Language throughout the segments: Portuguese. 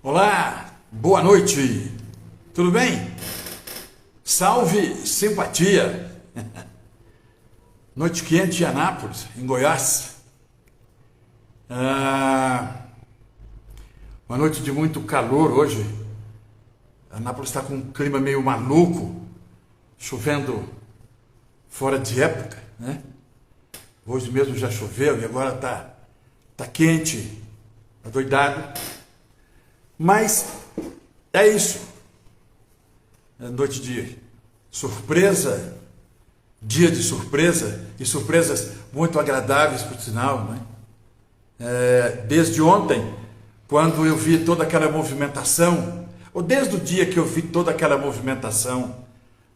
Olá, boa noite, tudo bem? Salve simpatia! Noite quente em Anápolis, em Goiás. Uma noite de muito calor hoje. Anápolis está com um clima meio maluco, chovendo fora de época, né? Hoje mesmo já choveu e agora tá quente, adoidado. Mas é isso. É noite de surpresa, dia de surpresa, e surpresas muito agradáveis, por sinal, né? Desde ontem, quando eu vi toda aquela movimentação, ou desde o dia que eu vi toda aquela movimentação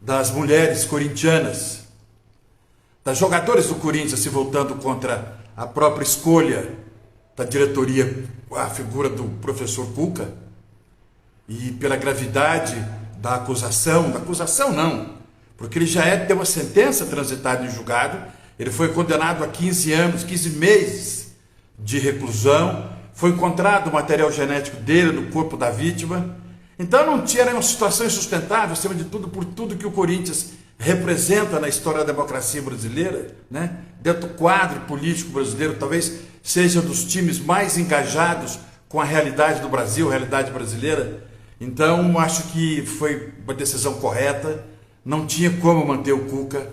das mulheres corintianas, das jogadoras do Corinthians se voltando contra a própria escolha da diretoria, a figura do professor Cuca, e pela gravidade da acusação não, porque ele já deu uma sentença transitada em julgado, ele foi condenado a 15 anos, 15 meses de reclusão, foi encontrado o material genético dele no corpo da vítima, então não tinha uma situação insustentável, acima de tudo, por tudo que o Corinthians representa na história da democracia brasileira, né? Dentro do quadro político brasileiro, talvez seja dos times mais engajados com a realidade do Brasil, a realidade brasileira. Então, acho que foi uma decisão correta, não tinha como manter o Cuca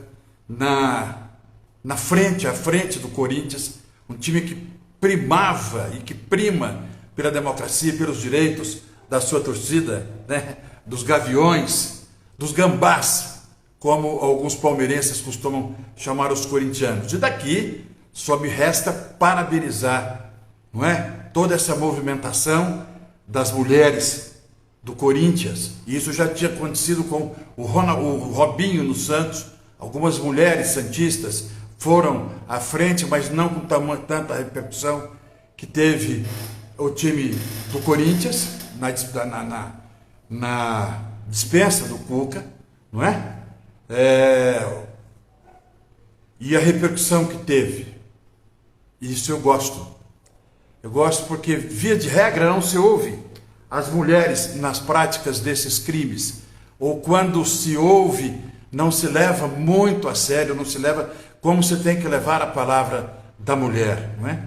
à frente do Corinthians, um time que primava e que prima pela democracia, pelos direitos da sua torcida, né? Dos gaviões, dos gambás, como alguns palmeirenses costumam chamar os corintianos. E daqui só me resta parabenizar, não é? Toda essa movimentação das mulheres do Corinthians. E isso já tinha acontecido com o Robinho no Santos. Algumas mulheres santistas foram à frente, mas não com tanta repercussão que teve o time do Corinthians na dispensa do Cuca, não é? E a repercussão que teve, isso eu gosto. Eu gosto porque, via de regra, não se ouve as mulheres nas práticas desses crimes, ou quando se ouve, não se leva muito a sério, não se leva como se tem que levar a palavra da mulher, não é?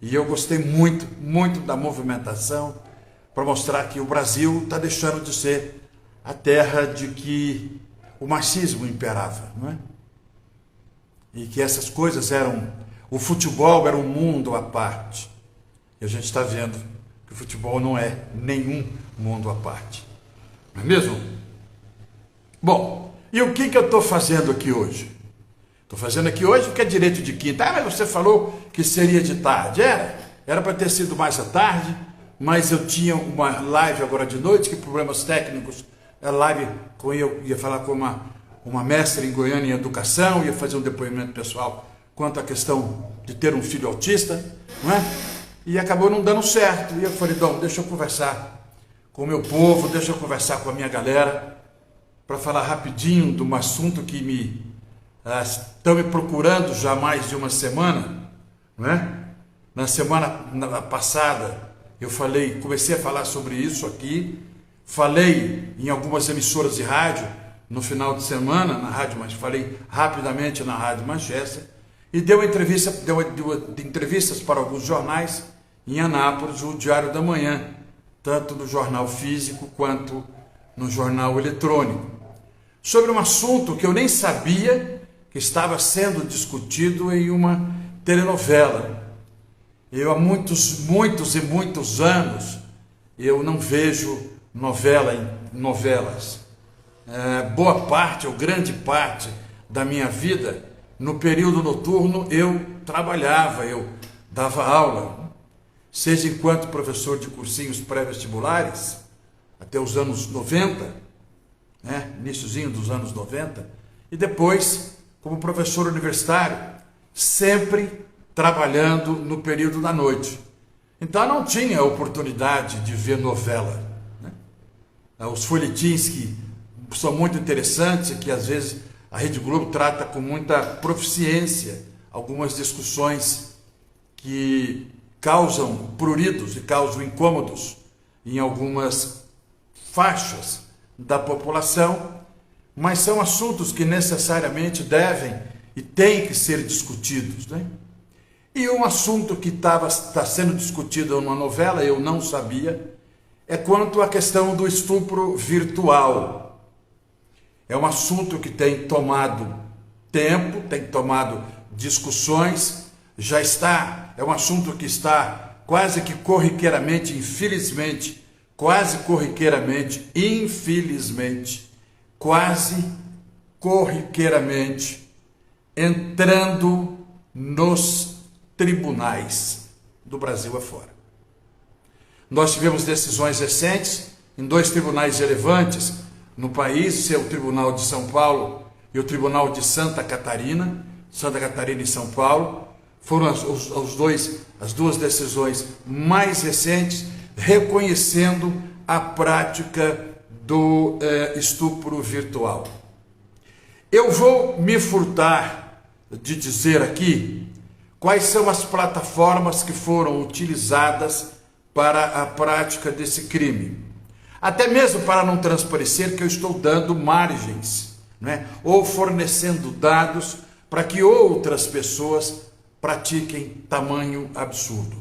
E eu gostei muito, muito da movimentação para mostrar que o Brasil está deixando de ser a terra de que o machismo imperava, não é? E que essas coisas o futebol era um mundo à parte. E a gente está vendo que o futebol não é nenhum mundo à parte. Não é mesmo? Bom, e o que eu estou fazendo aqui hoje? Estou fazendo aqui hoje porque é direito de quinta. Mas você falou que seria de tarde. Era para ter sido mais à tarde, mas eu tinha uma live agora de noite, que problemas técnicos. A live, eu ia falar com uma mestra em Goiânia em educação, ia fazer um depoimento pessoal quanto à questão de ter um filho autista, não é? E acabou não dando certo. E eu falei, deixa eu conversar com o meu povo, deixa eu conversar com a minha galera, para falar rapidinho de um assunto que estão me procurando já há mais de uma semana, não é? Na semana passada eu comecei a falar sobre isso aqui, falei em algumas emissoras de rádio no final de semana, na rádio, mas falei rapidamente na Rádio Manchester, e deu entrevistas para alguns jornais em Anápolis, o Diário da Manhã, tanto no jornal físico quanto no jornal eletrônico, sobre um assunto que eu nem sabia que estava sendo discutido em uma telenovela. Eu há muitos anos eu não vejo novelas. Boa parte ou grande parte da minha vida, no período noturno, eu trabalhava, eu dava aula, seja enquanto professor de cursinhos pré-vestibulares, até os anos 90, né, iniciozinho dos anos 90, e depois como professor universitário, sempre trabalhando no período da noite. Então eu não tinha a oportunidade de ver novela, né? Os folhetins que são muito interessantes, que às vezes a Rede Globo trata com muita proficiência algumas discussões que causam pruridos e causam incômodos em algumas faixas da população, mas são assuntos que necessariamente devem e têm que ser discutidos, né? E um assunto que está sendo discutido numa novela, eu não sabia, é quanto à questão do estupro virtual. É um assunto que tem tomado tempo, tem tomado discussões, é um assunto que está quase que corriqueiramente, infelizmente, quase corriqueiramente, entrando nos tribunais do Brasil afora. Nós tivemos decisões recentes em 2 tribunais relevantes no país, o Tribunal de São Paulo e o Tribunal de Santa Catarina e São Paulo. Foram as duas decisões mais recentes, reconhecendo a prática do estupro virtual. Eu vou me furtar de dizer aqui quais são as plataformas que foram utilizadas para a prática desse crime. Até mesmo para não transparecer que eu estou dando margens, né? Ou fornecendo dados para que outras pessoas pratiquem tamanho absurdo.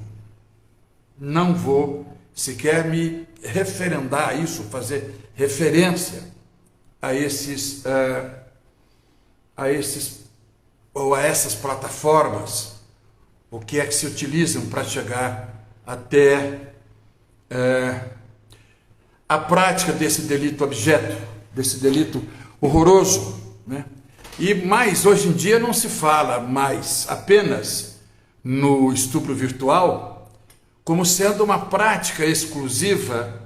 Não vou sequer me referendar a isso, fazer referência a essas plataformas, o que é que se utilizam para chegar até a prática desse delito abjeto, desse delito horroroso, né? E mais, hoje em dia não se fala mais apenas no estupro virtual como sendo uma prática exclusiva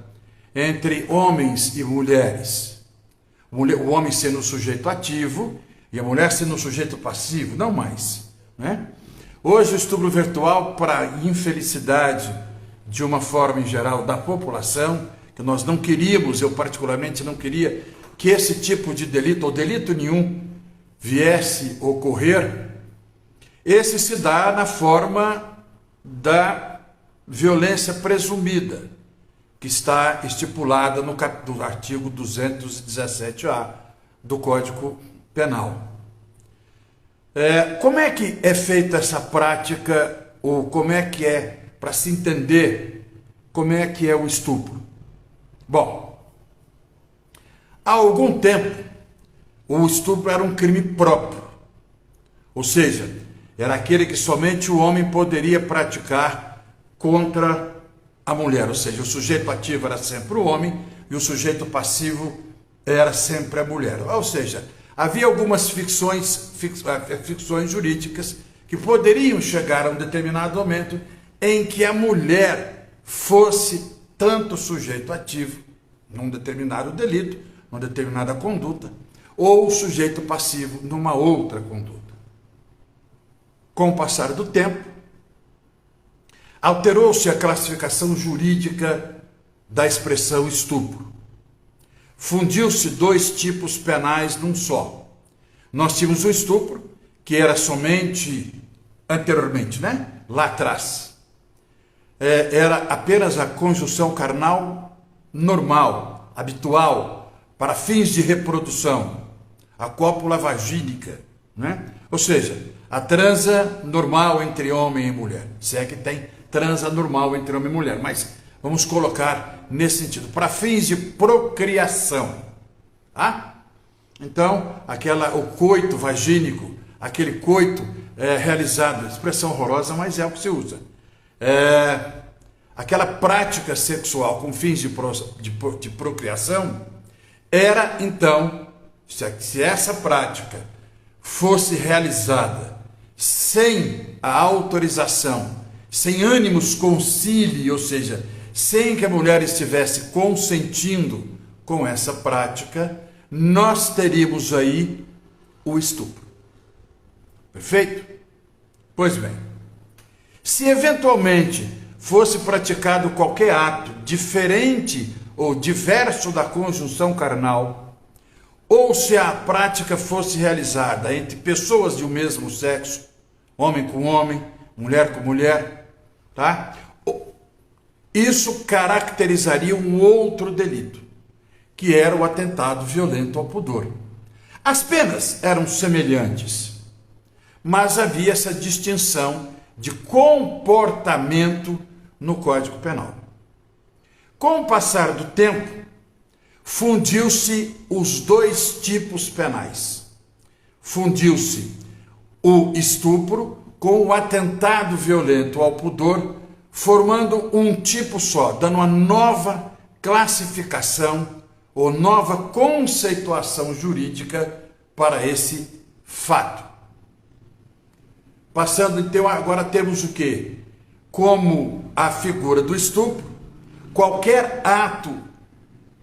entre homens e mulheres. O homem sendo o sujeito ativo e a mulher sendo o sujeito passivo, não mais, né? Hoje o estupro virtual, para infelicidade de uma forma em geral da população, que nós não queríamos, eu particularmente não queria que esse tipo de delito, ou delito nenhum, viesse ocorrer, esse se dá na forma da violência presumida, que está estipulada no artigo 217A do Código Penal. Como é que é feita essa prática, ou como é que é, para se entender, como é que é o estupro? Bom, há algum tempo, o estupro era um crime próprio, ou seja, era aquele que somente o homem poderia praticar contra a mulher, ou seja, o sujeito ativo era sempre o homem e o sujeito passivo era sempre a mulher. Ou seja, havia algumas ficções jurídicas que poderiam chegar a um determinado momento em que a mulher fosse tanto sujeito ativo num determinado delito, numa determinada conduta, ou sujeito passivo numa outra conduta. Com o passar do tempo, alterou-se a classificação jurídica da expressão estupro. Fundiu-se 2 tipos penais num só. Nós tínhamos o estupro, que era somente anteriormente, né? Lá atrás. Era apenas a conjunção carnal normal, habitual, para fins de reprodução, a cópula vagínica, né? Ou seja, a transa normal entre homem e mulher. Se é que tem transa normal entre homem e mulher, mas vamos colocar nesse sentido, para fins de procriação, tá? Então, o coito vagínico, aquele coito realizado, expressão horrorosa, mas é o que se usa. Aquela prática sexual com fins de procriação, era então, se essa prática fosse realizada sem a autorização, sem ânimos concili, ou seja, sem que a mulher estivesse consentindo com essa prática, nós teríamos aí o estupro. Perfeito? Pois bem, se eventualmente fosse praticado qualquer ato diferente ou diverso da conjunção carnal, ou se a prática fosse realizada entre pessoas de um mesmo sexo, homem com homem, mulher com mulher, tá? isso caracterizaria um outro delito, que era o atentado violento ao pudor. As penas eram semelhantes, mas havia essa distinção de comportamento no Código Penal. Com o passar do tempo, fundiu-se os dois tipos penais. Fundiu-se o estupro com o atentado violento ao pudor, formando um tipo só, dando uma nova classificação ou nova conceituação jurídica para esse fato. Passando então, agora temos o quê? Como a figura do estupro, qualquer ato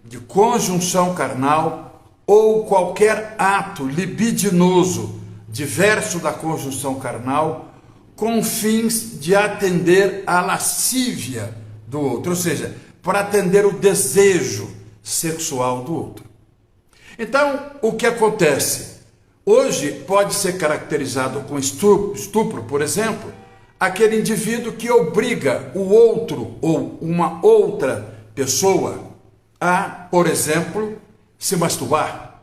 de conjunção carnal ou qualquer ato libidinoso diverso da conjunção carnal com fins de atender à lascívia do outro, ou seja, para atender o desejo sexual do outro. Então, o que acontece? Hoje pode ser caracterizado com estupro, por exemplo, aquele indivíduo que obriga o outro ou uma outra pessoa a, por exemplo, se masturbar.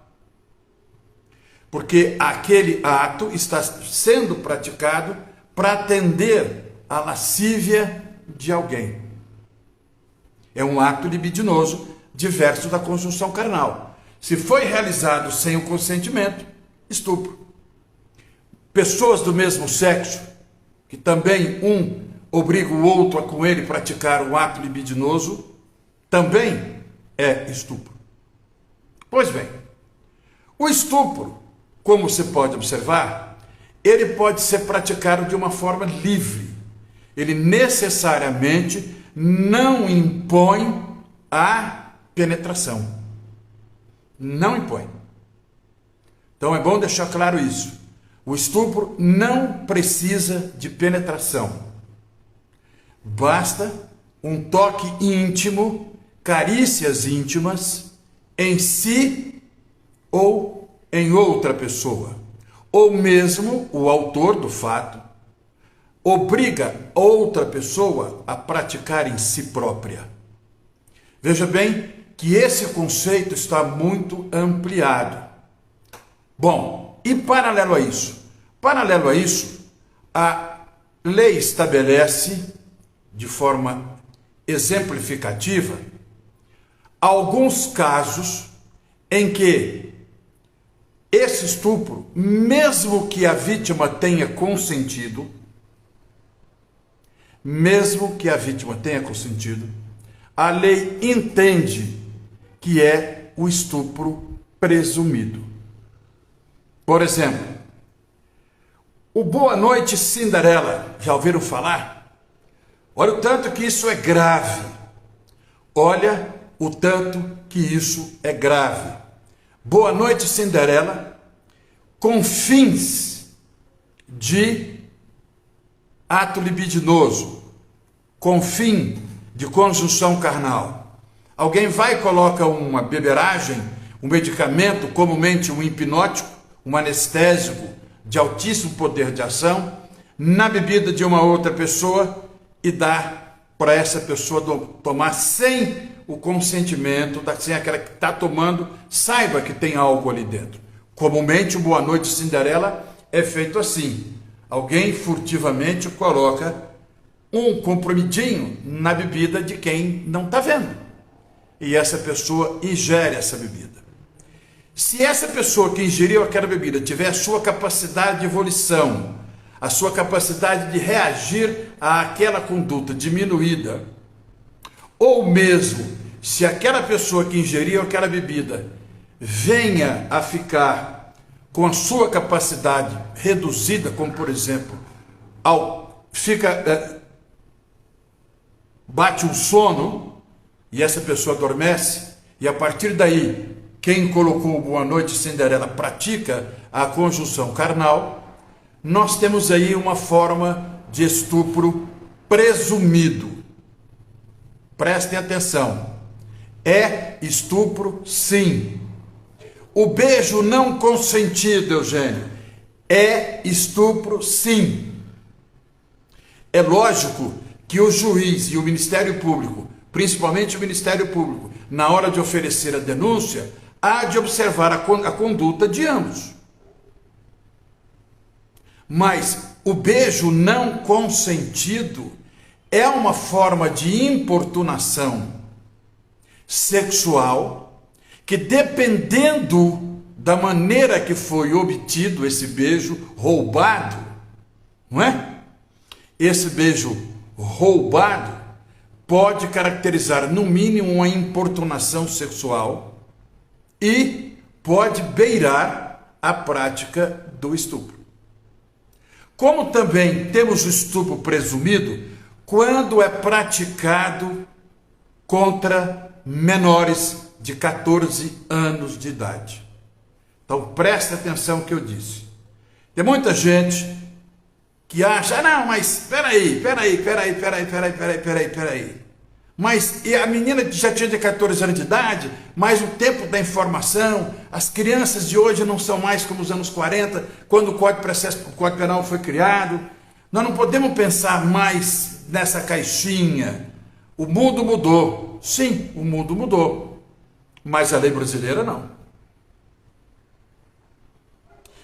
Porque aquele ato está sendo praticado para atender à lascívia de alguém. É um ato libidinoso diverso da conjunção carnal. Se foi realizado sem o consentimento, estupro. Pessoas do mesmo sexo, que também um obriga o outro a com ele praticar um ato libidinoso, também é estupro. Pois bem, o estupro, como você pode observar, ele pode ser praticado de uma forma livre. Ele necessariamente não impõe a penetração. Não impõe. Então é bom deixar claro isso. O estupro não precisa de penetração. Basta um toque íntimo, carícias íntimas, em si ou em outra pessoa. Ou mesmo o autor do fato obriga outra pessoa a praticar em si própria. Veja bem que esse conceito está muito ampliado. Bom, e paralelo a isso? Paralelo a isso, a lei estabelece, de forma exemplificativa, alguns casos em que esse estupro, mesmo que a vítima tenha consentido, a lei entende que é o estupro presumido. Por exemplo, o Boa Noite Cinderela, já ouviram falar? Olha o tanto que isso é grave. Olha o tanto que isso é grave. Boa Noite Cinderela, com fins de ato libidinoso, com fim de conjunção carnal. Alguém vai e coloca uma beberagem, um medicamento, comumente um hipnótico, um anestésico de altíssimo poder de ação, na bebida de uma outra pessoa e dá para essa pessoa tomar sem o consentimento, sem aquela que está tomando, saiba que tem álcool ali dentro. Comumente o Boa Noite Cinderela é feito assim. Alguém furtivamente coloca um comprimidinho na bebida de quem não está vendo. E essa pessoa ingere essa bebida. Se essa pessoa que ingeriu aquela bebida tiver a sua capacidade de volição, a sua capacidade de reagir àquela conduta diminuída, ou mesmo se aquela pessoa que ingeriu aquela bebida venha a ficar com a sua capacidade reduzida, como por exemplo, bate um sono e essa pessoa adormece, e a partir daí quem colocou o Boa Noite Cinderela pratica a conjunção carnal, nós temos aí uma forma de estupro presumido. Prestem atenção. É estupro, sim. O beijo não consentido, Eugênio, é estupro, sim. É lógico que o juiz e o Ministério Público, principalmente o Ministério Público, na hora de oferecer a denúncia, há de observar a conduta de ambos. Mas o beijo não consentido é uma forma de importunação sexual que, dependendo da maneira que foi obtido esse beijo roubado, não é? Esse beijo roubado pode caracterizar, no mínimo, uma importunação sexual e pode beirar a prática do estupro. Como também temos o estupro presumido quando é praticado contra menores de 14 anos de idade. Então preste atenção no que eu disse. Tem muita gente que acha, não, mas peraí. Mas e a menina que já tinha de 14 anos de idade, mas o tempo da informação, as crianças de hoje não são mais como os anos 40, quando o Código Penal foi criado. Nós não podemos pensar mais nessa caixinha. O mundo mudou. Sim, o mundo mudou. Mas a lei brasileira não.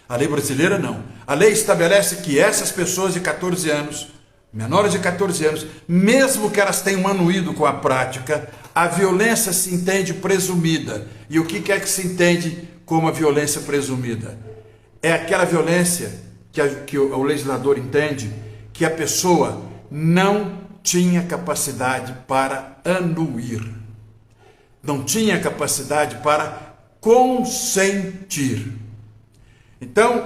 A lei brasileira não. A lei estabelece que essas pessoas de 14 anos, menores de 14 anos, mesmo que elas tenham anuído com a prática, a violência se entende presumida. E o que é que se entende como a violência presumida? É aquela violência que o legislador entende que a pessoa não tinha capacidade para anuir, não tinha capacidade para consentir. Então,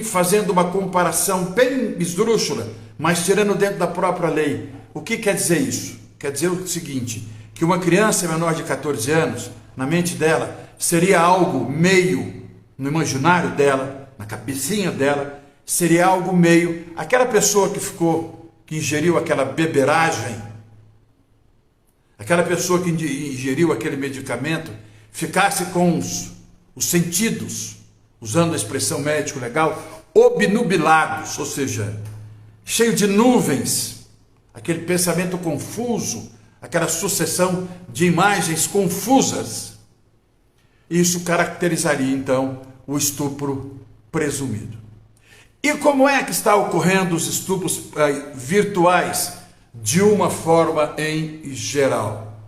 fazendo uma comparação bem esdrúxula, mas tirando dentro da própria lei, o que quer dizer isso? Quer dizer o seguinte, que uma criança menor de 14 anos, na mente dela, seria algo meio, no imaginário dela, na cabecinha dela, seria algo meio, aquela pessoa que ingeriu aquela beberagem, aquela pessoa que ingeriu aquele medicamento, ficasse com os sentidos, usando a expressão médico legal, obnubilados, ou seja, cheio de nuvens, aquele pensamento confuso, aquela sucessão de imagens confusas. Isso caracterizaria então o estupro presumido. E como é que está ocorrendo os estupros virtuais? De uma forma em geral.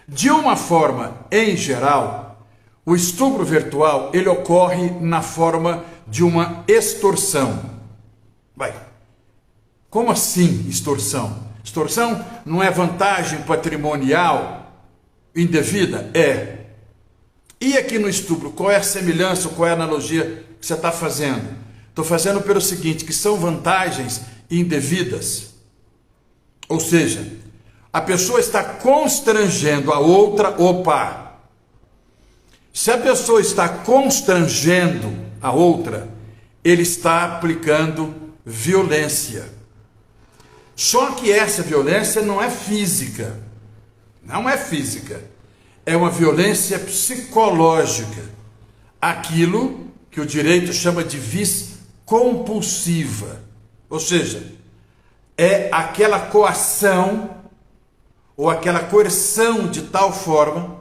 De uma forma em geral, o estupro virtual, ele ocorre na forma de uma extorsão. Como assim extorsão? Extorsão não é vantagem patrimonial indevida? É. E aqui no estupro, qual é a semelhança, qual é a analogia que você está fazendo? Estou fazendo pelo seguinte, que são vantagens indevidas. Ou seja, a pessoa está constrangendo a outra, se a pessoa está constrangendo a outra, ele está aplicando violência. Só que essa violência não é física. Não é física. É uma violência psicológica. Aquilo que o direito chama de vis compulsiva. Ou seja, é aquela coação ou aquela coerção de tal forma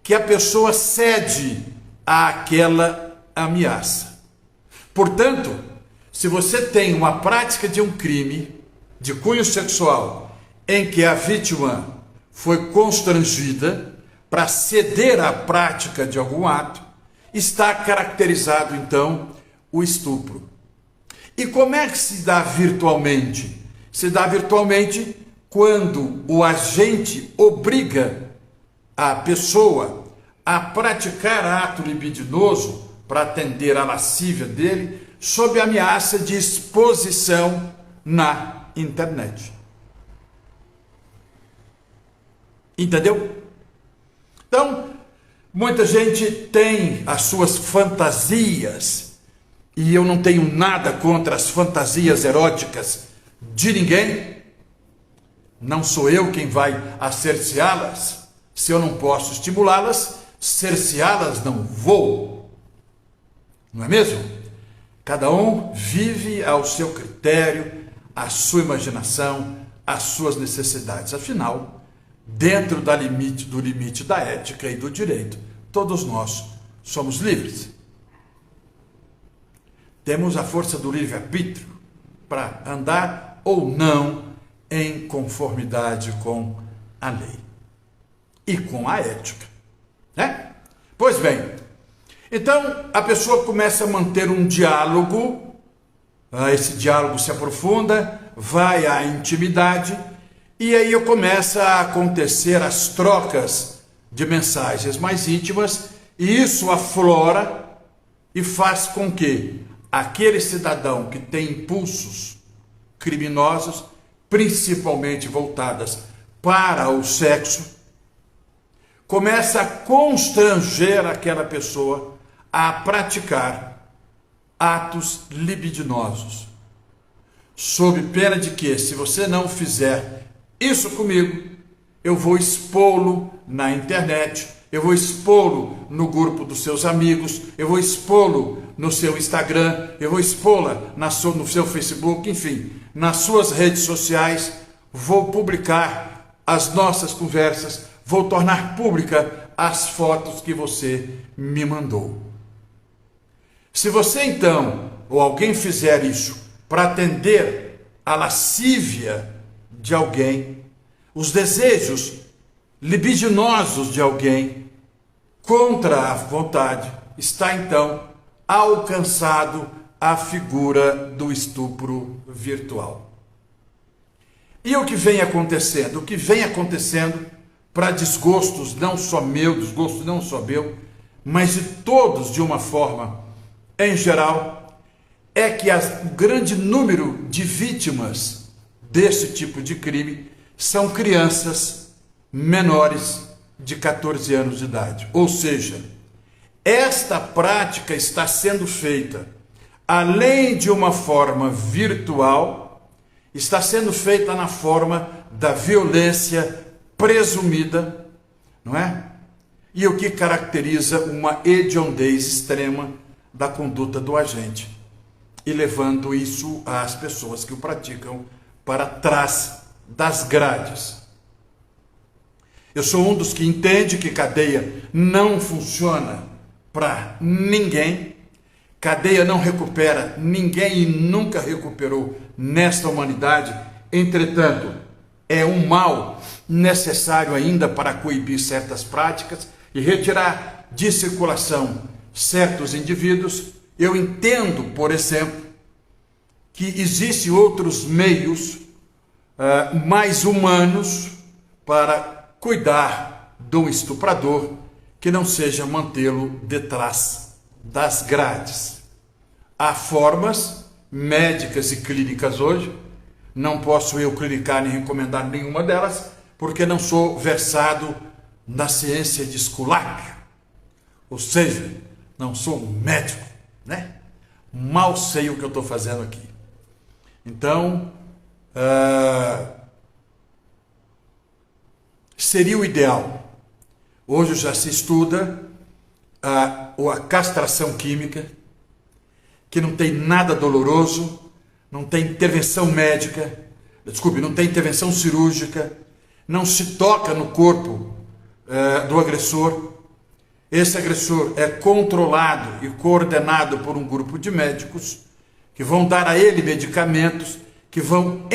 que a pessoa cede àquela ameaça. Portanto, se você tem uma prática de um crime de cunho sexual em que a vítima foi constrangida para ceder à prática de algum ato, está caracterizado então o estupro. E como é que se dá virtualmente? Se dá virtualmente quando o agente obriga a pessoa a praticar ato libidinoso para atender à lascívia dele, sob a ameaça de exposição na internet. Entendeu? Então, muita gente tem as suas fantasias, e eu não tenho nada contra as fantasias eróticas de ninguém. Não sou eu quem vai cerceá-las. Se eu não posso estimulá-las, cerceá-las não vou. Não é mesmo? Cada um vive ao seu critério, à sua imaginação, às suas necessidades. Afinal, dentro do limite da ética e do direito, todos nós somos livres. Temos a força do livre-arbítrio para andar ou não em conformidade com a lei e com a ética, né? Pois bem, então a pessoa começa a manter um diálogo, esse diálogo se aprofunda, vai à intimidade, e aí começa a acontecer as trocas de mensagens mais íntimas, e isso aflora e faz com que aquele cidadão que tem impulsos criminosos, principalmente voltadas para o sexo, começa a constranger aquela pessoa a praticar atos libidinosos, sob pena de que, se você não fizer isso comigo, eu vou expô-lo na internet, eu vou expô-lo no grupo dos seus amigos, eu vou expô-lo no seu Instagram, eu vou expô-la no seu Facebook, enfim, nas suas redes sociais, vou publicar as nossas conversas, vou tornar pública as fotos que você me mandou. Se você então, ou alguém fizer isso, para atender a lascívia de alguém, os desejos libidinosos de alguém, contra a vontade, está então alcançado a figura do estupro virtual. E o que vem acontecendo? O que vem acontecendo, para desgostos não só meu, desgosto não só meu, mas de todos de uma forma em geral, é que o grande número de vítimas desse tipo de crime são crianças menores de 14 anos de idade. Ou seja, esta prática está sendo feita, além de uma forma virtual, está sendo feita na forma da violência presumida, não é? E o que caracteriza uma hediondez extrema da conduta do agente, e levando isso às pessoas que o praticam para trás das grades. Eu sou um dos que entende que cadeia não funciona para ninguém, cadeia não recupera ninguém e nunca recuperou nesta humanidade. Entretanto, é um mal necessário ainda para coibir certas práticas e retirar de circulação certos indivíduos. Eu entendo, por exemplo, que existem outros meios mais humanos para cuidar do estuprador, que não seja mantê-lo detrás das grades. Há formas médicas e clínicas hoje, não posso eu clinicar nem recomendar nenhuma delas, porque não sou versado na ciência de Esculápio, ou seja, não sou médico, né? Mal sei o que eu estou fazendo aqui. Então, seria o ideal. Hoje já se estuda a castração química, que não tem nada doloroso, não tem intervenção médica, não tem intervenção cirúrgica, não se toca no corpo do agressor. Esse agressor é controlado e coordenado por um grupo de médicos que vão dar a ele medicamentos que vão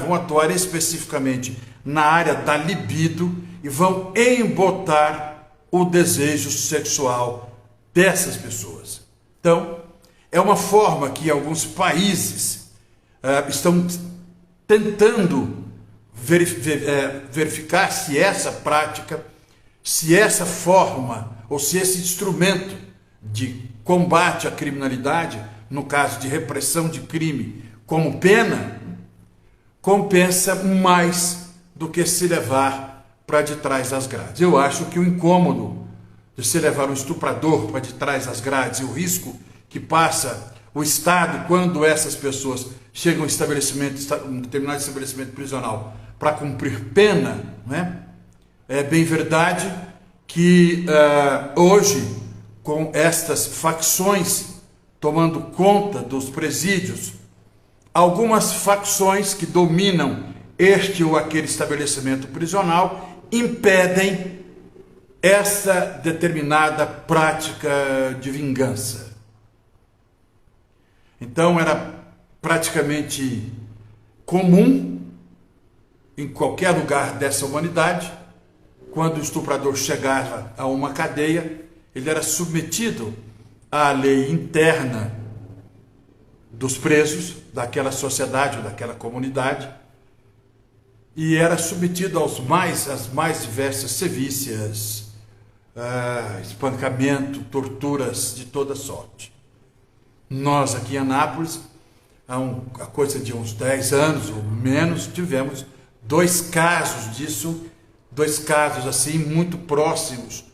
vão atuar especificamente na área da libido e vão embotar o desejo sexual dessas pessoas. Então, é uma forma que alguns países estão tentando verificar se essa prática, se essa forma ou se esse instrumento de combate à criminalidade, no caso de repressão de crime como pena, compensa mais do que se levar para de trás das grades. Eu acho que o incômodo de se levar um estuprador para de trás das grades e o risco que passa o Estado quando essas pessoas chegam a um determinado estabelecimento prisional para cumprir pena, né? É bem verdade que hoje, com estas facções tomando conta dos presídios, algumas facções que dominam este ou aquele estabelecimento prisional impedem essa determinada prática de vingança. Então era praticamente comum em qualquer lugar dessa humanidade, quando o estuprador chegava a uma cadeia, ele era submetido à lei interna dos presos daquela sociedade ou daquela comunidade, e era submetido às mais diversas sevícias, espancamento, torturas de toda sorte. Nós aqui em Anápolis, há coisa de uns 10 anos ou menos, tivemos 2 casos disso, 2 casos assim muito próximos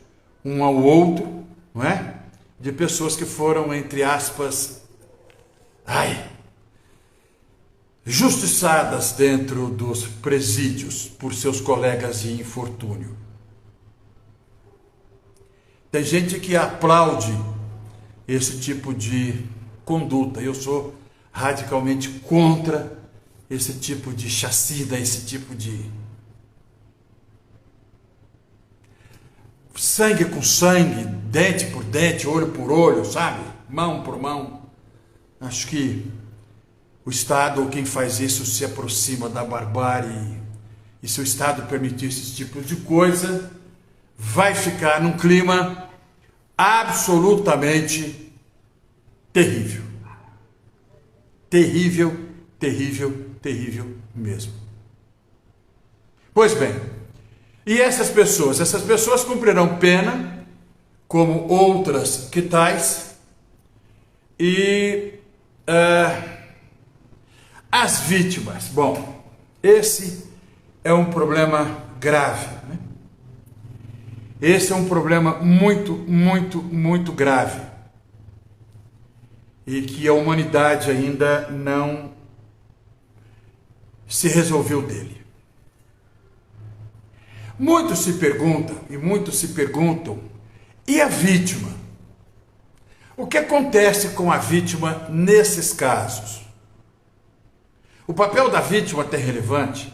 um ao outro, não é? De pessoas que foram, entre aspas, justiçadas dentro dos presídios por seus colegas de infortúnio. Tem gente que aplaude esse tipo de conduta. Eu sou radicalmente contra esse tipo de chacina, esse tipo de sangue com sangue, dente por dente, olho por olho, sabe? Mão por mão. Acho que o Estado, ou quem faz isso, se aproxima da barbárie. E se o Estado permitir esse tipo de coisa, vai ficar num clima absolutamente terrível. Terrível, terrível, terrível mesmo. Pois bem, e essas pessoas cumprirão pena, como outras que tais, e as vítimas. Bom, esse é um problema grave, né? Esse é um problema muito, muito, muito grave. E que a humanidade ainda não se resolveu dele. Muitos se perguntam, e a vítima? O que acontece com a vítima nesses casos? O papel da vítima tem relevância?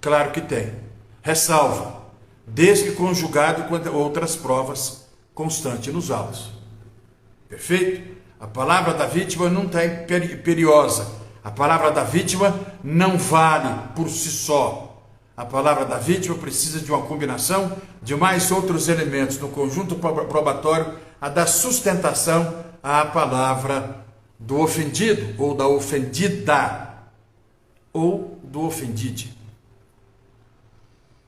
Claro que tem. Ressalva, desde que conjugado com outras provas constantes nos autos. Perfeito? A palavra da vítima não está imperiosa. A palavra da vítima não vale por si só. A palavra da vítima precisa de uma combinação de mais outros elementos no conjunto probatório a dar sustentação à palavra do ofendido ou da ofendida ou do ofendide.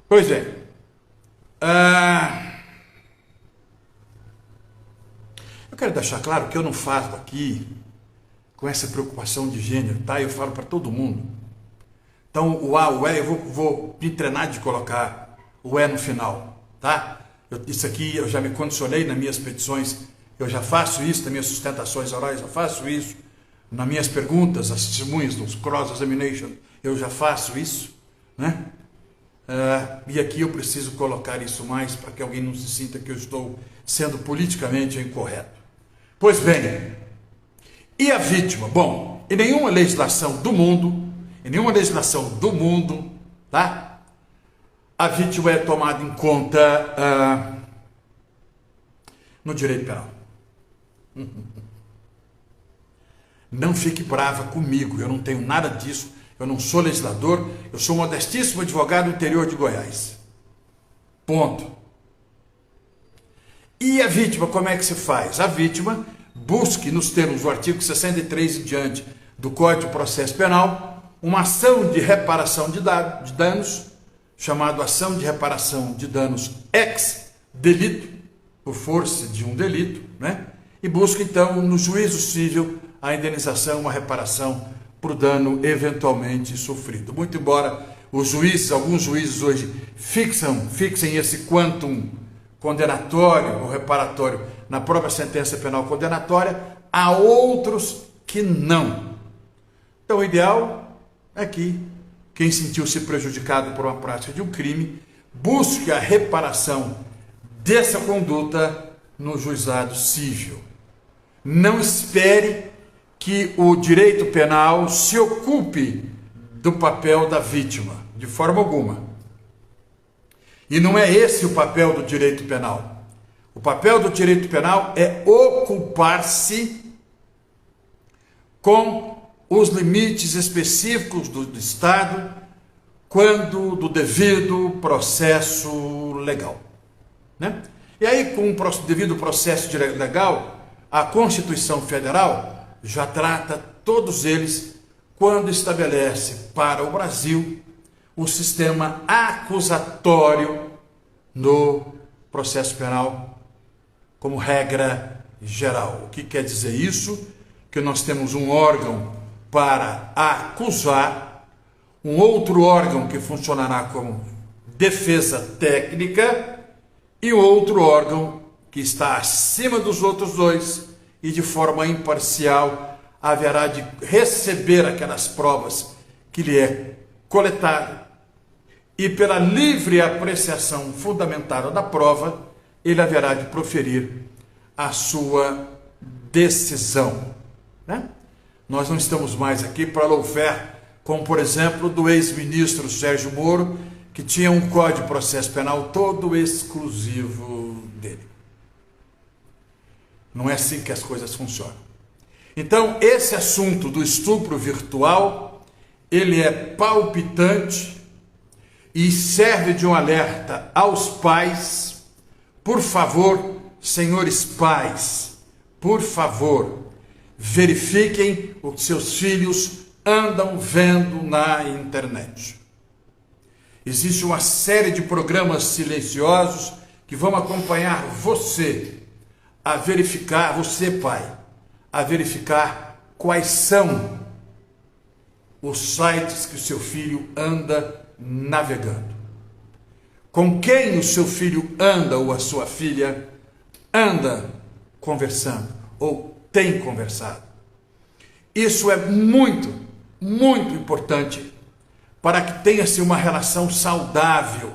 Pois é. Eu quero deixar claro que eu não falo aqui com essa preocupação de gênero, tá? Eu falo para todo mundo. Então, o A, o E, eu vou me treinar de colocar o E no final, tá? Isso aqui eu já me condicionei nas minhas petições, eu já faço isso, nas minhas sustentações orais, eu faço isso, nas minhas perguntas, as testemunhas, nos cross-examination, eu já faço isso, né? E aqui eu preciso colocar isso mais para que alguém não se sinta que eu estou sendo politicamente incorreto. Pois bem, e a vítima? Bom, em nenhuma legislação do mundo, tá? A vítima é tomada em conta no direito penal. Não fique brava comigo, eu não tenho nada disso, eu não sou legislador, eu sou um modestíssimo advogado do interior de Goiás. Ponto. E a vítima, como é que se faz? A vítima busque, nos termos do artigo 63 e diante do Código de Processo Penal, uma ação de reparação de danos, chamada ação de reparação de danos ex delito, por força de um delito, né? E busca então no juízo civil a indenização, uma reparação para o dano eventualmente sofrido. Muito embora alguns juízes hoje fixem esse quantum condenatório ou reparatório na própria sentença penal condenatória, há outros que não. Então o ideal é que quem sentiu-se prejudicado por uma prática de um crime busque a reparação dessa conduta no juizado civil. Não espere que o direito penal se ocupe do papel da vítima, de forma alguma. E não é esse o papel do direito penal. O papel do direito penal é ocupar-se com os limites específicos do Estado quando do devido processo legal, né? E aí, com o devido processo legal, a Constituição Federal já trata todos eles quando estabelece para o Brasil o sistema acusatório no processo penal como regra geral. O que quer dizer isso? Que nós temos um órgão para acusar, um outro órgão que funcionará como defesa técnica e outro órgão que está acima dos outros dois e de forma imparcial haverá de receber aquelas provas que lhe é coletado e pela livre apreciação fundamentada da prova, ele haverá de proferir a sua decisão, né? Nós não estamos mais aqui para louvar, como por exemplo do ex-ministro Sérgio Moro, que tinha um Código de Processo Penal todo exclusivo dele. Não é assim que as coisas funcionam. Então, esse assunto do estupro virtual, ele é palpitante e serve de um alerta aos pais. Por favor, senhores pais, por favor, verifiquem o que seus filhos andam vendo na internet. Existe uma série de programas silenciosos que vão acompanhar você a verificar, você pai, a verificar quais são os sites que o seu filho anda navegando. Com quem o seu filho anda ou a sua filha anda conversando ou tem conversado. Isso é muito, muito importante para que tenha-se uma relação saudável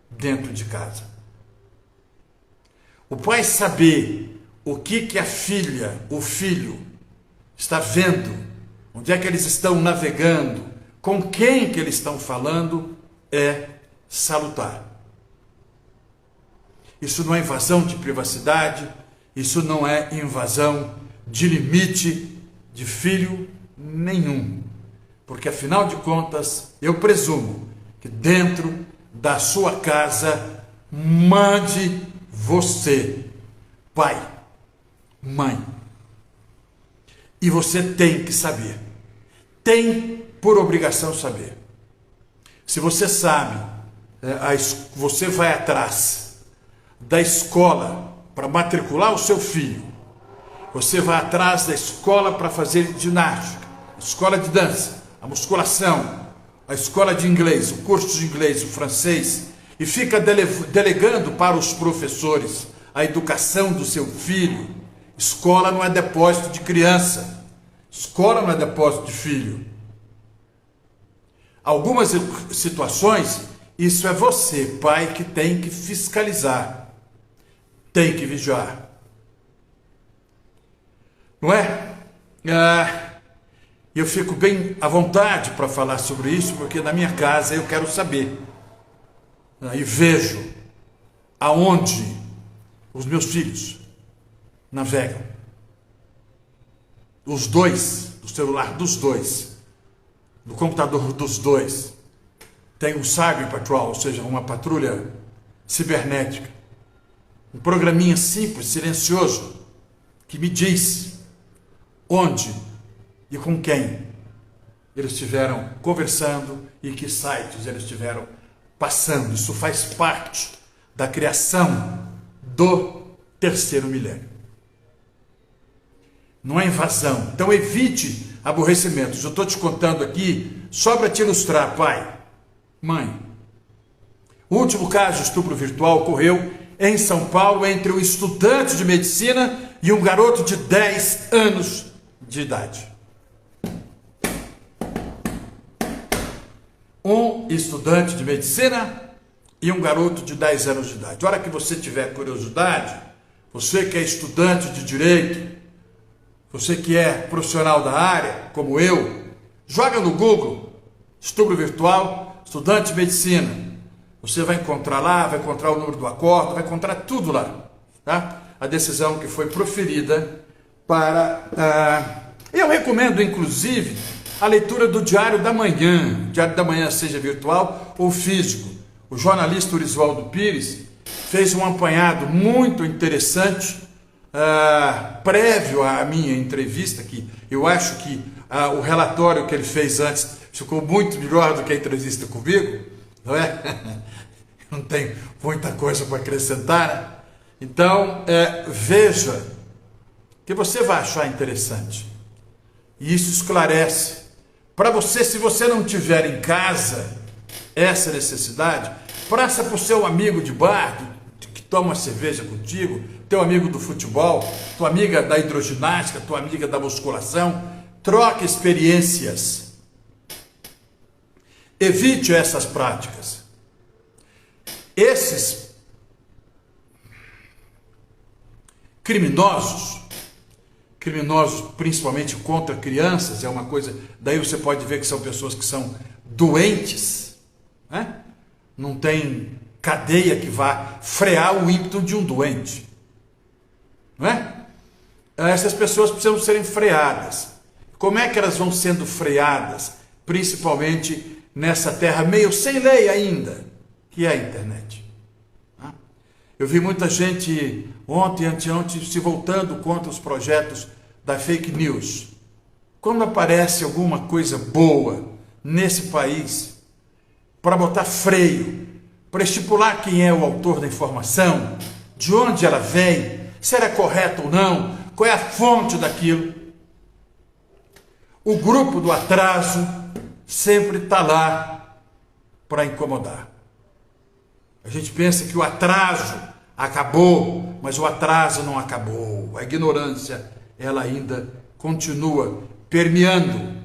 dentro de casa. O pai saber o que a filha, o filho está vendo, onde é que eles estão navegando, com quem que eles estão falando, é salutar. Isso não é invasão de privacidade, isso não é invasão de limite de filho nenhum. Porque, afinal de contas, eu presumo que dentro da sua casa mande você, pai, mãe. E você tem que saber. Tem por obrigação saber. Se você sabe, você vai atrás da escola para matricular o seu filho. Você vai atrás da escola para fazer ginástica, a escola de dança, a musculação, a escola de inglês, o curso de inglês, o francês, e fica delegando para os professores a educação do seu filho. Escola não é depósito de criança. Escola não é depósito de filho. Algumas situações, isso é você, pai, que tem que fiscalizar, tem que vigiar. Não é? Eu fico bem à vontade para falar sobre isso, porque na minha casa eu quero saber. E vejo aonde os meus filhos navegam. Os dois, do celular dos dois, do computador dos dois. Tem um Cyber Patrol, ou seja, uma patrulha cibernética. Um programinha simples, silencioso, que me diz onde e com quem eles estiveram conversando e que sites eles estiveram passando. Isso faz parte da criação do terceiro milênio. Não é invasão. Então evite aborrecimentos. Eu estou te contando aqui só para te ilustrar, pai, mãe. O último caso de estupro virtual ocorreu em São Paulo entre um estudante de medicina e um garoto de 10 anos de idade. Um estudante de medicina e um garoto de 10 anos de idade. A hora que você tiver curiosidade, você que é estudante de direito, você que é profissional da área, como eu, joga no Google Estupro virtual, estudante de medicina. Você vai encontrar lá, vai encontrar o número do acordo, vai encontrar tudo lá. Tá? A decisão que foi proferida para... Eu recomendo, inclusive, a leitura do Diário da Manhã. Diário da Manhã, seja virtual ou físico. O jornalista Urisvaldo Pires fez um apanhado muito interessante, prévio à minha entrevista, que eu acho que o relatório que ele fez antes ficou muito melhor do que a entrevista comigo, não é? Não tem muita coisa para acrescentar, né? Então, veja, que você vai achar interessante. E isso esclarece. Para você, se você não tiver em casa essa necessidade, praça para o seu amigo de bar, que toma uma cerveja contigo, teu amigo do futebol, tua amiga da hidroginástica, tua amiga da musculação, troque experiências. Evite essas práticas. Esses criminosos principalmente contra crianças, é uma coisa, daí você pode ver que são pessoas que são doentes, né? Não tem cadeia que vá frear o ímpeto de um doente, não é? Essas pessoas precisam serem freadas. Como é que elas vão sendo freadas? Principalmente nessa terra meio sem lei ainda, que é a internet. Eu vi muita gente ontem e anteontem se voltando contra os projetos da fake news. Quando aparece alguma coisa boa nesse país, para botar freio, para estipular quem é o autor da informação, de onde ela vem, se ela é correta ou não, qual é a fonte daquilo, o grupo do atraso sempre está lá para incomodar. A gente pensa que o atraso acabou, mas o atraso não acabou. A ignorância, ela ainda continua permeando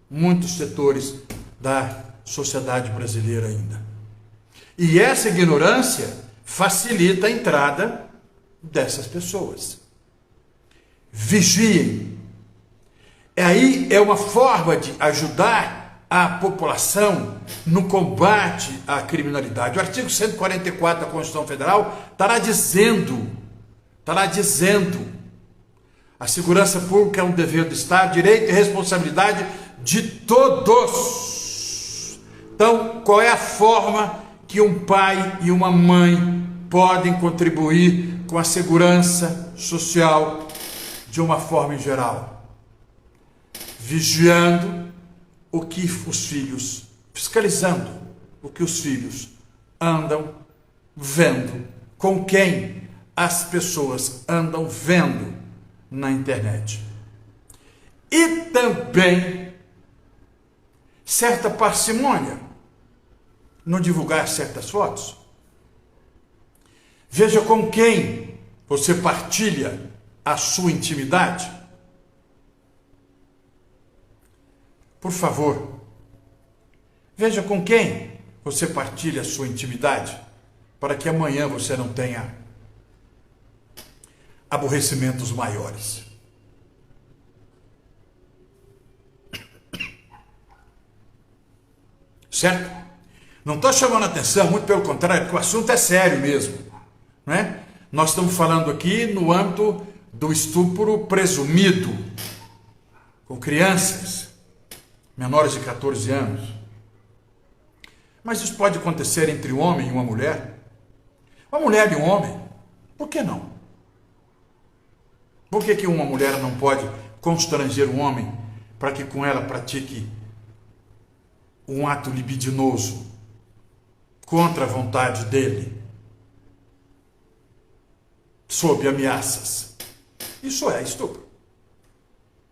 muitos setores da sociedade brasileira ainda. E essa ignorância facilita a entrada dessas pessoas. Vigiem. Aí é uma forma de ajudar a população no combate à criminalidade. O artigo 144 da Constituição Federal está lá dizendo, a segurança pública é um dever do Estado, direito e responsabilidade de todos. Então, qual é a forma que um pai e uma mãe podem contribuir com a segurança social de uma forma em geral? Vigiando o que os filhos, fiscalizando o que os filhos andam vendo, com quem as pessoas andam vendo na internet. E também certa parcimônia no divulgar certas fotos. Veja com quem você partilha a sua intimidade. Por favor, veja com quem você partilha a sua intimidade, para que amanhã você não tenha aborrecimentos maiores. Certo? Não estou chamando a atenção, muito pelo contrário, porque o assunto é sério mesmo, né? Nós estamos falando aqui no âmbito do estupro presumido com crianças menores de 14 anos. Mas isso pode acontecer entre um homem e uma mulher e um homem. Por que não? Por que uma mulher não pode constranger um homem para que com ela pratique um ato libidinoso contra a vontade dele, sob ameaças? Isso é estupro.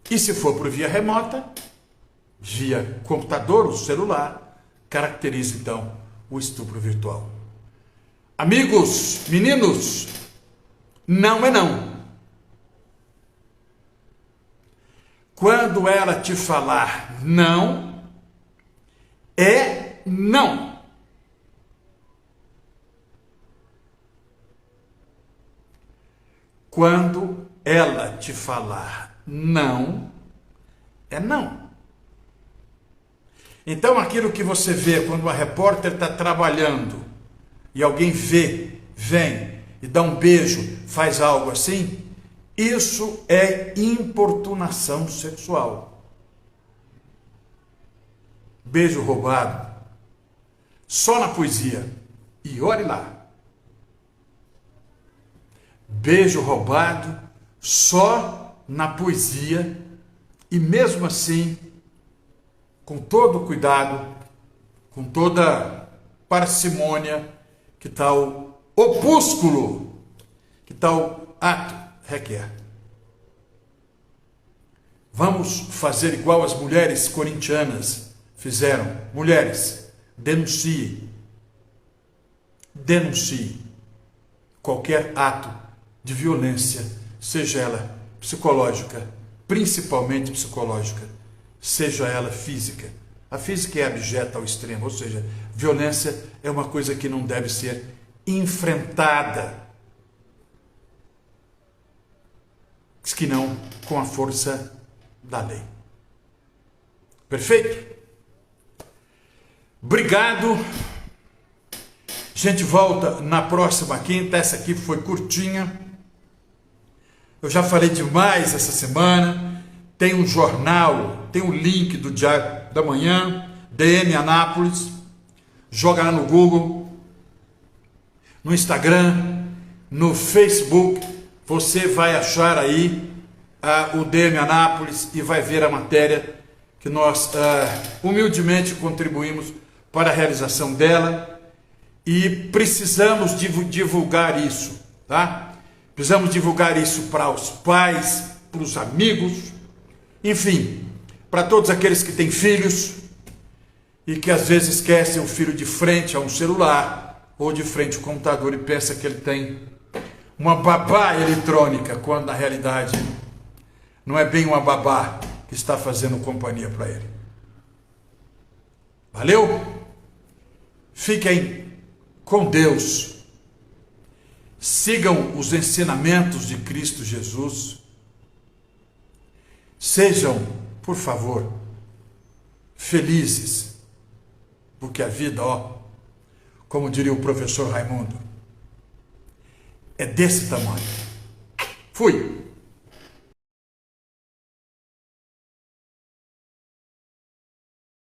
E se for por via remota, via computador ou celular, caracteriza então o estupro virtual. Amigos, meninos, não é não. Quando ela te falar não, é não. Quando ela te falar não, é não. Então aquilo que você vê quando uma repórter está trabalhando e alguém vem e dá um beijo, faz algo assim, isso é importunação sexual. Beijo roubado, só na poesia. E olhe lá. Beijo roubado, só na poesia. E mesmo assim, com todo cuidado, com toda parcimônia, que tal opúsculo, que tal ato requer. Vamos fazer igual as mulheres corintianas fizeram. Mulheres, denuncie qualquer ato de violência, seja ela psicológica, principalmente psicológica, seja ela física. A física é abjeta ao extremo, ou seja, violência é uma coisa que não deve ser enfrentada, que não com a força da lei. Perfeito? Obrigado. A gente volta na próxima quinta. Essa aqui foi curtinha. Eu já falei demais essa semana. Tem um jornal, tem um link do Diário da Manhã, DM Anápolis. Joga lá no Google, no Instagram, no Facebook. Você vai achar aí o DM Anápolis e vai ver a matéria que nós humildemente contribuímos para a realização dela. E precisamos divulgar isso, tá? Precisamos divulgar isso para os pais, para os amigos, enfim, para todos aqueles que têm filhos e que às vezes esquecem o filho de frente a um celular ou de frente ao computador e pensa que ele tem uma babá eletrônica, quando na realidade não é bem uma babá que está fazendo companhia para ele. Valeu? Fiquem com Deus. Sigam os ensinamentos de Cristo Jesus. Sejam, por favor, felizes, porque a vida, como diria o professor Raimundo, é desse tamanho. Fui!